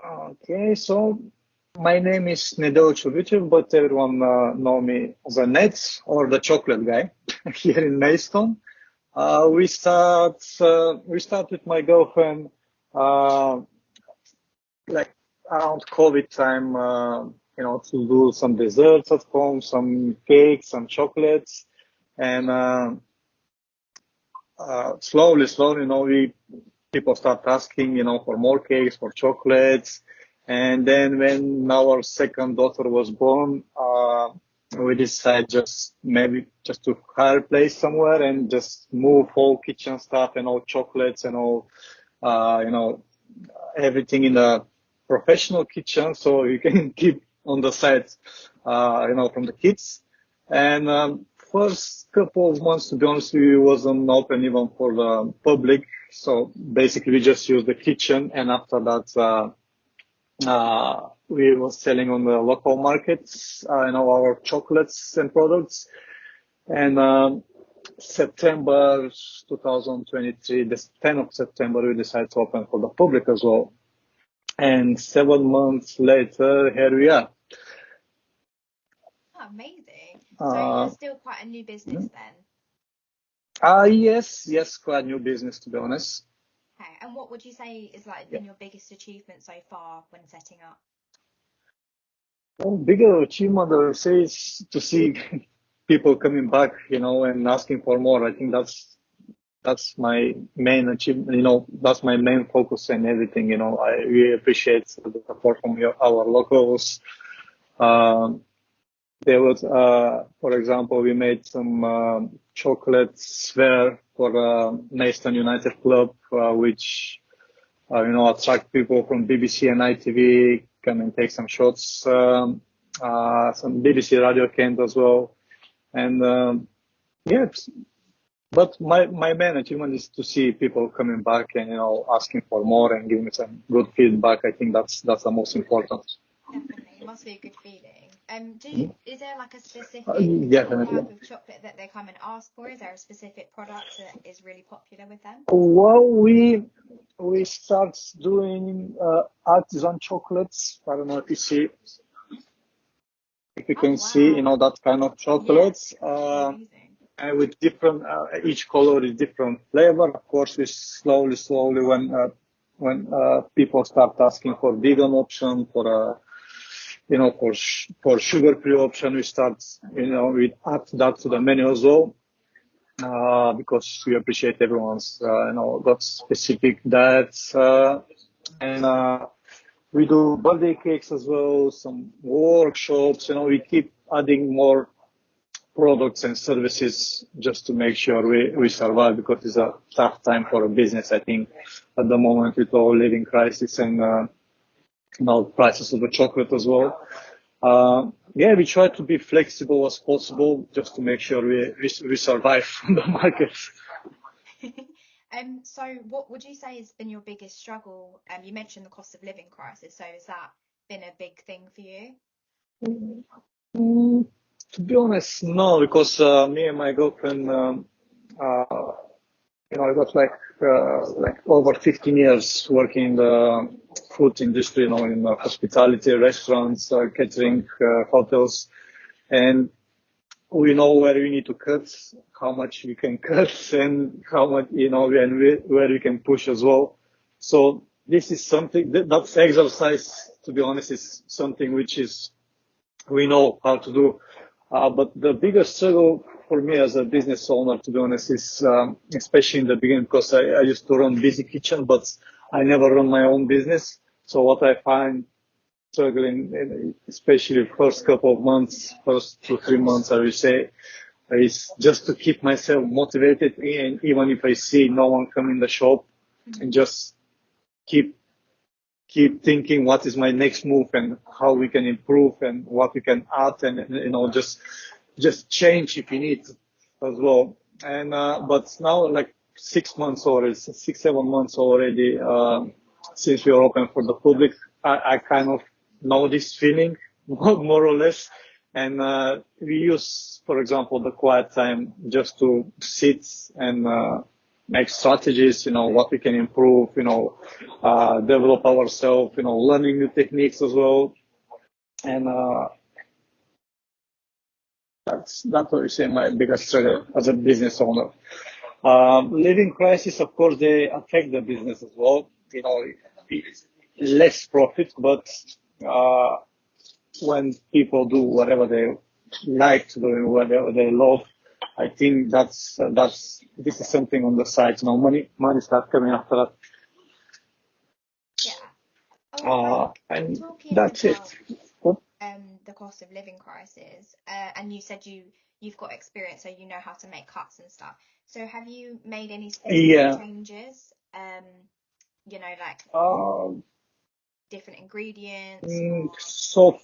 Okay, so my name is Nedel Chubichev, but everyone know me as a Neds or the chocolate guy here in Maidstone. We start with my girlfriend, uh, like around COVID time, to do some desserts at home, some cakes, some chocolates, and slowly, we people start asking, for more cakes, for chocolates. And then when our second daughter was born, we decided just maybe just to hire a place somewhere and just move all kitchen stuff and all chocolates and all, uh, you know, everything in a professional kitchen so you can keep on the side, from the kids. And first couple of months, to be honest, we wasn't open even for the public. So basically, we just used the kitchen, and after that, we were selling on the local markets, our chocolates and products. And September 2023, the 10th of September, we decided to open for the public as well. And 7 months later, here we are. Oh, amazing. So you're Uh, still quite a new business then. yes, quite new business to be honest. Okay. And what would you say is like Yeah. been your biggest achievement so far when setting up? Well, bigger achievement, I would say, is to see people coming back, and asking for more. I think that's my main achievement. That's my main focus and everything. I really appreciate the support from our locals. Um, There was, for example, we made some chocolate sphere for Maidstone United Club, which attract people from BBC and ITV, come and take some shots. Some BBC Radio Kent as well, and yeah. But my main achievement is to see people coming back and asking for more and giving me some good feedback. I think that's the most important. Definitely. It must be a good feeling. Mhm. Is there like a specific Definitely. type of chocolate that they come and ask for? Is there a specific product that is really popular with them? Well, we start doing artisan chocolates. I don't know if you Oh can see, wow. that kind of Yeah. chocolates. Amazing. And with different, each color is different flavor. Of course, we slowly, when people start asking for vegan option, for sugar-free option, we start, we add that to the menu as well. Because we appreciate everyone's, got specific diets, and we do birthday cakes as well, some workshops. We keep adding more products and services just to make sure we survive because it's a tough time for a business. I think at the moment with all living crisis and now prices of the chocolate as well. Yeah, we try to be flexible as possible just to make sure we survive from the market. So what would you say has been your biggest struggle? You mentioned the cost of living crisis. So has that been a big thing for you? Mm, to be honest, no, because me and my girlfriend, uh, I got like over 15 years working in the food industry, in hospitality, restaurants, catering, hotels, and we know where we need to cut, how much we can cut, and how much, and where we can push as well. So this is something that's exercise, to be honest, is something which is we know how to do. But the biggest struggle for me as a business owner, to be honest, is especially in the beginning, because I used to run busy kitchen, but I never run my own business. So what I find struggling, especially first couple of months, first 2, 3 months, I would say, is just to keep myself motivated, and even if I see no one come in the shop, and just keep keep thinking what is my next move and how we can improve and what we can add and just change if you need as well. And but now like 6 months already, 6, 7 months already since we are open for the public, I kind of know this feeling more or less. And we use, for example, the quiet time just to sit and make strategies, what we can improve, develop ourselves, learning new techniques as well. And that's what we say my biggest struggle as a business owner. Living crisis, of course, they affect the business as well. Less profit, but when people do whatever they like to do, whatever they love, I think this is something on the side. Money start coming after that. Yeah. Oh, and talking that's about, it. the cost of living crisis, and you said you've got experience, so you know how to make cuts and stuff. So have you made any specific changes? Like different ingredients or...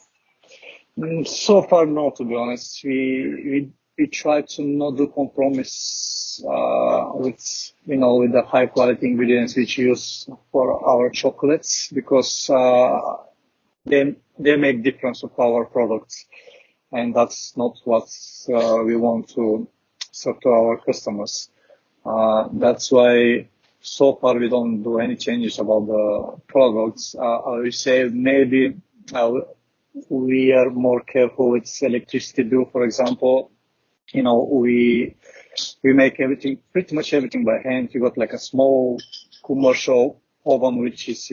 So far, no, to be honest. We try to not do compromise with the high quality ingredients which we use for our chocolates, because they make difference of our products, and that's not what we want to serve to our customers. That's why so far we don't do any changes about the products. I would say maybe we are more careful with electricity bill, for example. We make everything, pretty much everything by hand. We got like a small commercial oven, which is,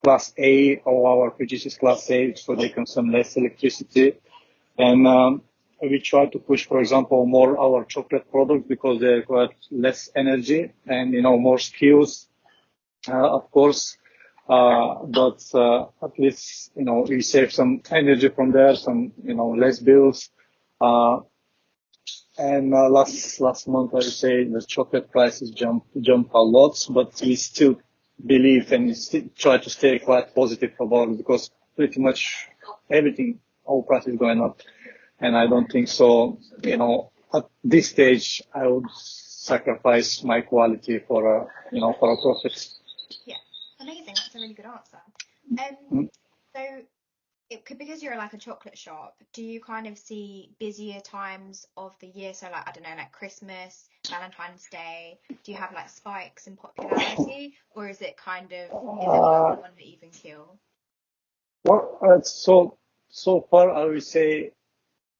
class A, or our fridges is class A, so they consume less electricity. And we try to push, for example, more our chocolate products because they require less energy and, more skills, of course. But at least, we save some energy from there, some, less bills. And last month, I would say the chocolate prices jump a lot, but we still believe and still try to stay quite positive about it, because pretty much everything, all prices going up. And I don't think so, at this stage, I would sacrifice my quality for a profit. Yeah, amazing. That's a really good answer. So because you're like a chocolate shop, do you kind of see busier times of the year? So like, I don't know, like Christmas, Valentine's Day, do you have like spikes in popularity, or is it kind of, on an even keel? Well, so far I would say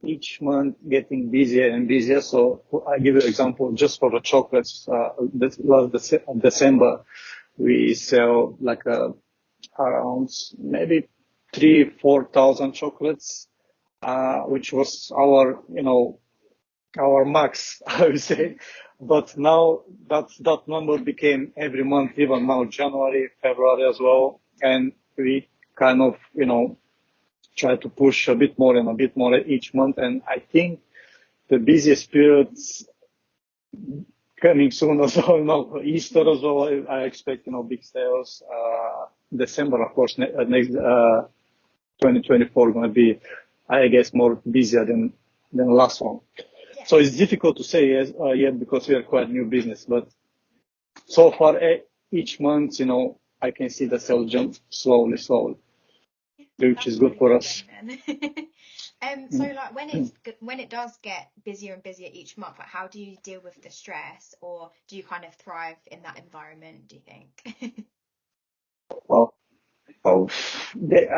each month getting busier and busier. So I give you an example just for the chocolates. This last December, we sell like around maybe 3,000-4,000 chocolates, which was our max, I would say. But now that number became every month, even now January, February as well, and we kind of try to push a bit more and a bit more each month. And I think the busiest periods coming soon as well, Easter as well, I expect, big sales. December, of course, next 2024 going to be, I guess, more busier than the last one. Yeah. So it's difficult to say yet because we are quite new business, but so far each month, I can see the sales jump slowly, which is good for us. So like when it does get busier and busier each month, like how do you deal with the stress, or do you kind of thrive in that environment, do you think? Well,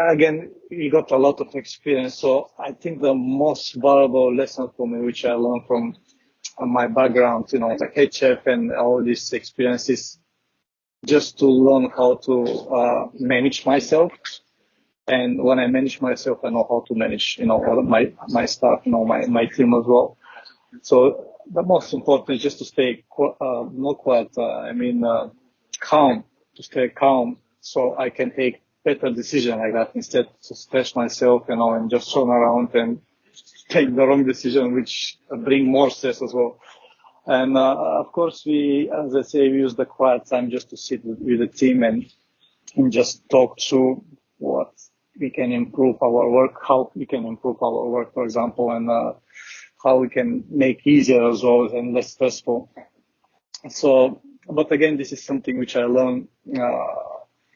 again, we got a lot of experience. So I think the most valuable lesson for me, which I learned from my background, the head chef and all these experiences, just to learn how to manage myself. And when I manage myself, I know how to manage, all of my staff, my team as well. So the most important is just to stay not quiet, calm, to stay calm, so I can take better decision like that, instead to stress myself, and just turn around and take the wrong decision, which bring more stress as well. And of course, as I say, we use the quiet time just to sit with the team and just talk through what we can improve our work, how we can improve our work, for example, and how we can make easier as well and less stressful. So, but again, this is something which I learned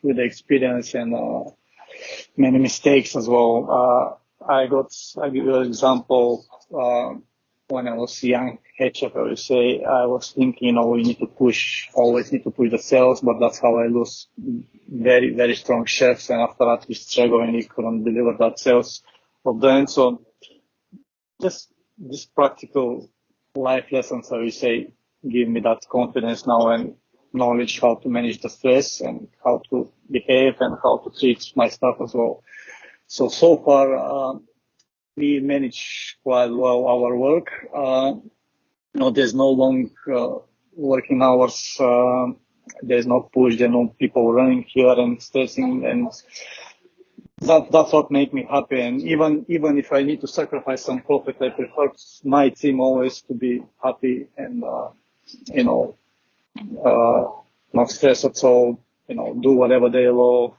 with the experience and many mistakes as well. I give you an example. when I was young head chef, I would say, I was thinking, we need to always need to push the sales, but that's how I lose very, very strong chefs. And after that, we struggle and we couldn't deliver that sales of them. So just this practical life lessons, I would say, give me that confidence now and knowledge how to manage the stress and how to behave and how to treat my staff as well. So far, we manage quite well our work. There's no long working hours. There's no push. There's no people running here and stressing, and that's what makes me happy. And even if I need to sacrifice some profit, I prefer my team always to be happy and not stress at all. Do whatever they love.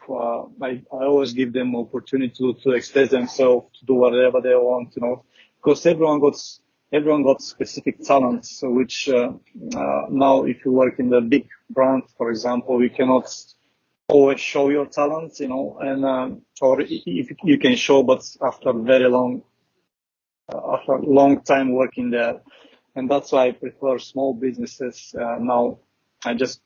I always give them opportunity to express themselves, to do whatever they want. Because everyone got specific talents, which now if you work in the big brand, for example, you cannot always show your talents, and or if you can show, but after a long time working there, and that's why I prefer small businesses now. I just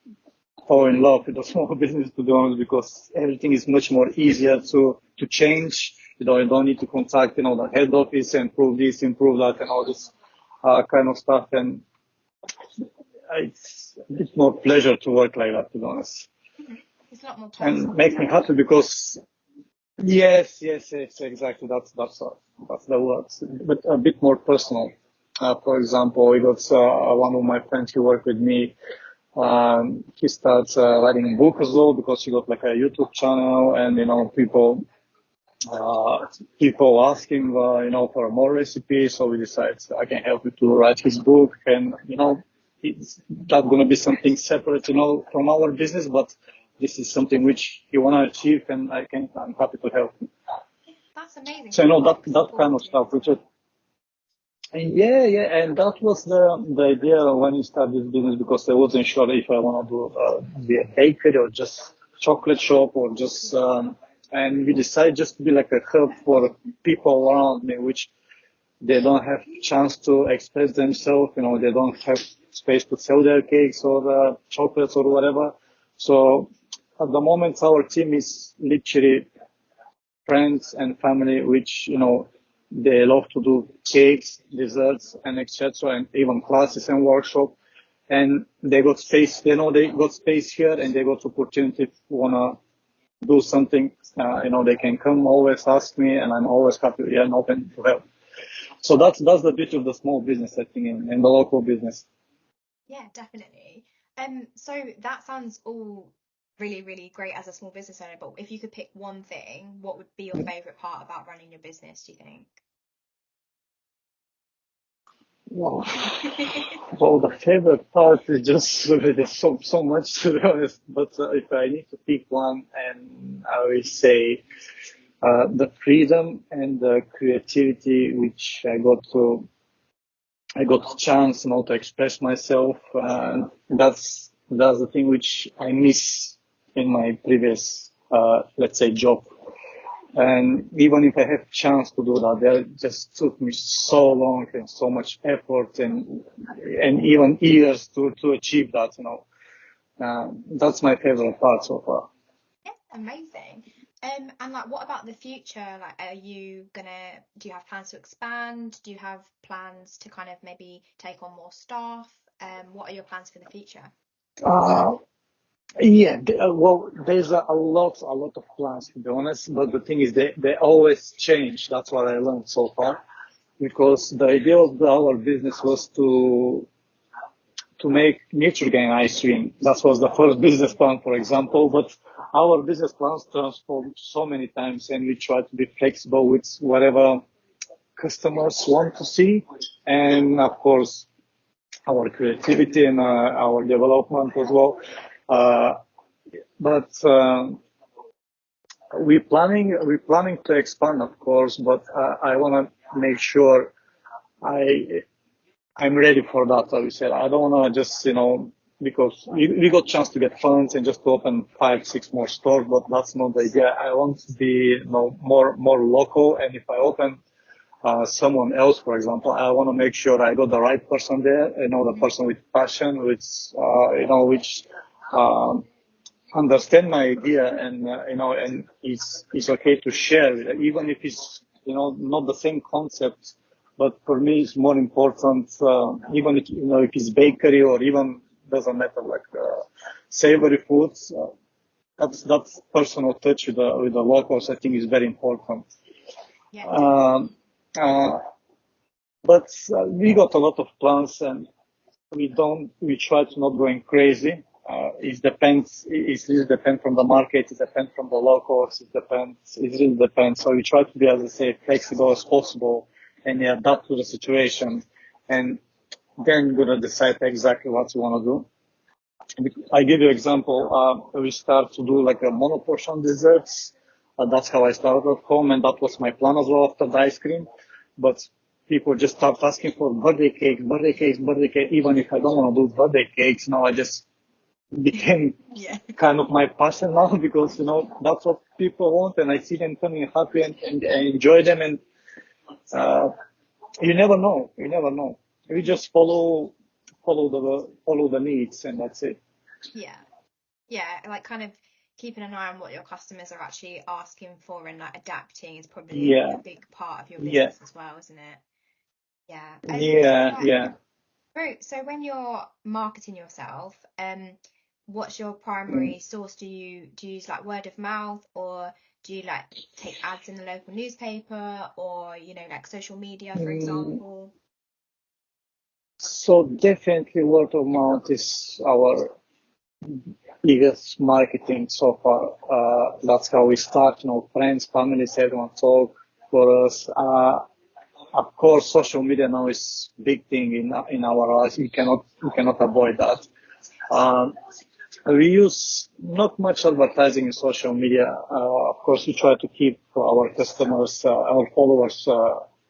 fall in love with the small business, to be honest, because everything is much more easier to change. You don't need to contact, the head office and improve this, improve that, and all this kind of stuff. And it's a bit more pleasure to work like that, to be honest. It's a lot more personal. And makes me happy because, yes, exactly. That's the word. But a bit more personal. For example, we got one of my friends who worked with me. He starts writing a book as well because he got like a YouTube channel, and people ask him for more recipes. So we decided I can help you to write his book, and it's not going to be something separate from our business, but this is something which he want to achieve, and I'm happy to help him. That's amazing. So that kind of stuff, which is. Yeah, and that was the idea when we started this business, because I wasn't sure if I want to be a bakery or just chocolate shop or just, and we decided just to be like a hub for people around me, which they don't have chance to express themselves, they don't have space to sell their cakes or chocolates or whatever. So at the moment, our team is literally friends and family, which, they love to do cakes, desserts, and etc., and even classes and workshop. And they got space. They got space here, and they got opportunity if wanna do something. They can come, always ask me, and I'm always happy and open to help. So that's the beauty of the small business, I think, in the local business. Yeah, definitely. So that sounds all really, really great as a small business owner, but if you could pick one thing, what would be your favorite part about running your business, do you think? Wow. Well, the favorite part is just there's so much, to be honest. But if I need to pick one, and I will say the freedom and the creativity which I got the chance, to express myself. That's the thing which I miss in my previous, let's say, job. And even if I have chance to do that, that just took me so long and so much effort and even years to achieve that. That's my favorite part so far. Yeah, amazing. And like, what about the future? Like, do you have plans to expand? Do you have plans to kind of maybe take on more staff? What are your plans for the future? Yeah, well, there's a lot of plans, to be honest, but the thing is they always change. That's what I learned so far, because the idea of our business was to make Nutrigrain ice cream. That was the first business plan, for example, but our business plans transformed so many times, and we try to be flexible with whatever customers want to see, and of course our creativity and our development as well. But we're planning to expand, of course, but I want to make sure I'm ready for that. I would say I don't want to just because we got chance to get funds and just to open 5-6 more stores, but that's not the idea. I want to be more local, and if I open someone else, for example, I want to make sure I got the right person there, the person with passion, which, understand my idea and it's okay to share, even if it's, not the same concept. But for me, it's more important, even if, if it's bakery or even doesn't matter, like, savory foods, that's personal touch with the locals, I think is very important. Yeah. Um, uh, but we got a lot of plans and we try to not going crazy. It really depends from the market, it depends from the locals, it really depends. So we try to be, as I say, flexible as possible and adapt to the situation. And then we're going to decide exactly what we want to do. I give you an example. We start to do like a monoportion desserts. That's how I started at home, and that was my plan as well after the ice cream. But people just start asking for birthday cakes, birthday cakes, birthday cakes. Even if I don't want to do birthday cakes, now I just became Yeah. kind of my passion now because that's what people want, and I see them coming happy and enjoy them. And uh, you never know. You never know. We just follow the needs, and that's it. Yeah. Yeah, like kind of keeping an eye on what your customers are actually asking for and like adapting is probably a Yeah, big part of your yeah, business as well, isn't it? Yeah. yeah, yeah. So when you're marketing yourself, what's your primary source? Do you use like word of mouth, or do you like take ads in the local newspaper, or like social media, for Mm, example? so definitely word of mouth is our biggest marketing so far. That's how we start, friends, families, everyone talk for us. Of course, social media now is big thing in our lives. We cannot avoid that. Um, we use not much advertising in social media. Of course, we try to keep our customers, our followers,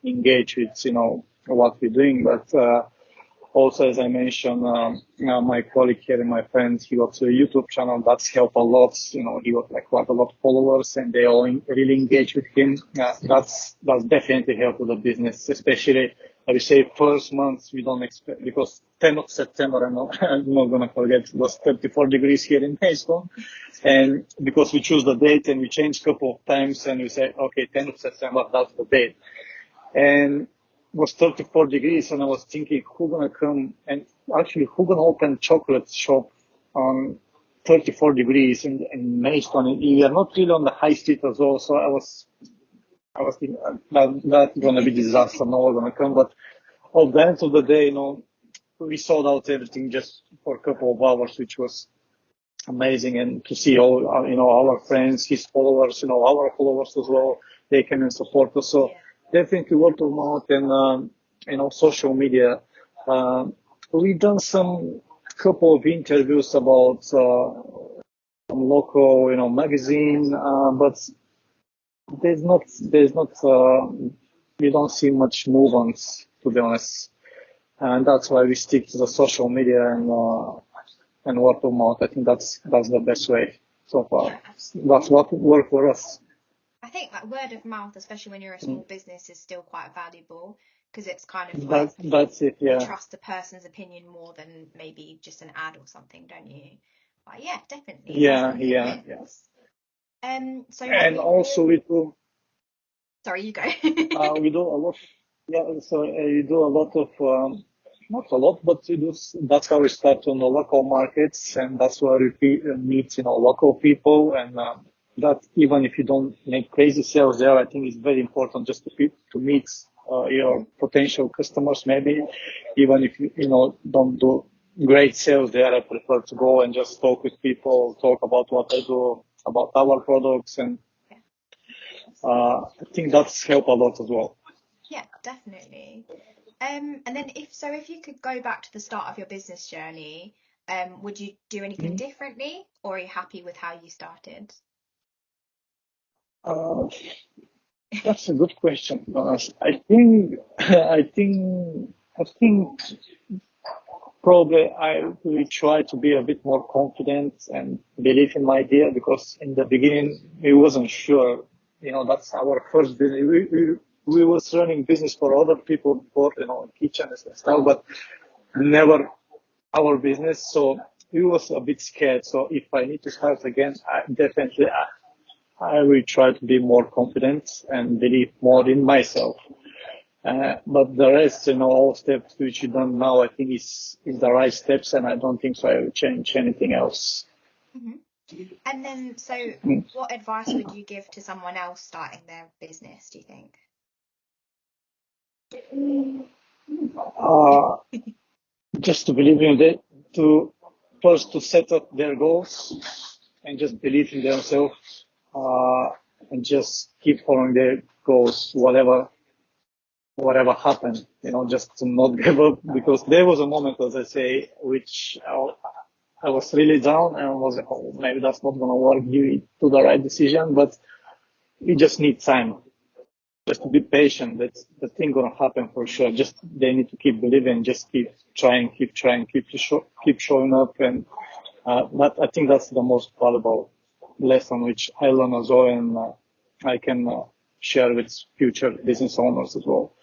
engaged with, what we're doing. But, also, as I mentioned, my colleague here and my friend, he got a YouTube channel that's helped a lot. He got like quite a lot of followers and they all really engage with him. That's definitely helped with the business, especially I would say first months we don't expect because 10th of September, I'm not going to forget, it was 34 degrees here in Maidstone. And because we choose the date and we change a couple of times and we say, okay, 10th of September, that's the date. And it was 34 degrees and I was thinking who gonna come and actually who gonna open chocolate shop on 34 degrees in Maidstone. We are not really on the high street as well, so I was thinking that's gonna be disaster, no one gonna come. But at the end of the day, we sold out everything just for a couple of hours, which was amazing. And to see all, our friends, his followers, our followers as well, they came and support us. So Yeah. definitely word of mouth and, social media. We've done some couple of interviews about, some local, magazine, but we don't see much movements, to be honest. And that's why we stick to the social media and word of mouth. I think that's the best way so Yeah, far. That's absolutely. what worked for us. I think like word of mouth, especially when you're a Mm. small business, is still quite valuable because it's kind of like That's it. you Yeah, trust a person's opinion more than maybe just an ad or something, don't you? But yeah, definitely. That's yeah, really yeah, yeah. nice. So like And also we do sorry, you go. we do a lot. Yeah, so we do a lot of not a lot, but we do. That's how we start on the local markets, and that's where we meet local people, and that even if you don't make crazy sales there, I think it's very important just to meet your potential customers. Maybe even if you don't do great sales there, I prefer to go and just talk with people, talk about what I do, about our products, and I think that's helped a lot as well. Yeah, definitely. And then if you could go back to the start of your business journey, would you do anything Mhm. differently, or are you happy with how you started? Uh, that's a good question. I think, I think probably I will try to be a bit more confident and believe in my idea because in the beginning we wasn't sure. That's our first business. we was running business for other people before, kitchens and stuff, but never our business. So we was a bit scared. So if I need to start again, I will try to be more confident and believe more in myself. But the rest, all steps which you done now, I think is the right steps, and I don't think so I will change anything else. Hmm. And then, so what advice would you give to someone else starting their business, do you think? Uh, just to believe in it, to first to set up their goals and just believe in themselves, and just keep following their goals, whatever happened, just to not give up, because there was a moment, as I say, which I was really down and I was like, oh, maybe that's not going to work, you do the right decision, but you just need time. Just to be patient. That's the thing going to happen for sure. Just they need to keep believing, just keep trying, keep showing up. And I think that's the most valuable lesson which I learned as well, and I can share with future business owners as well.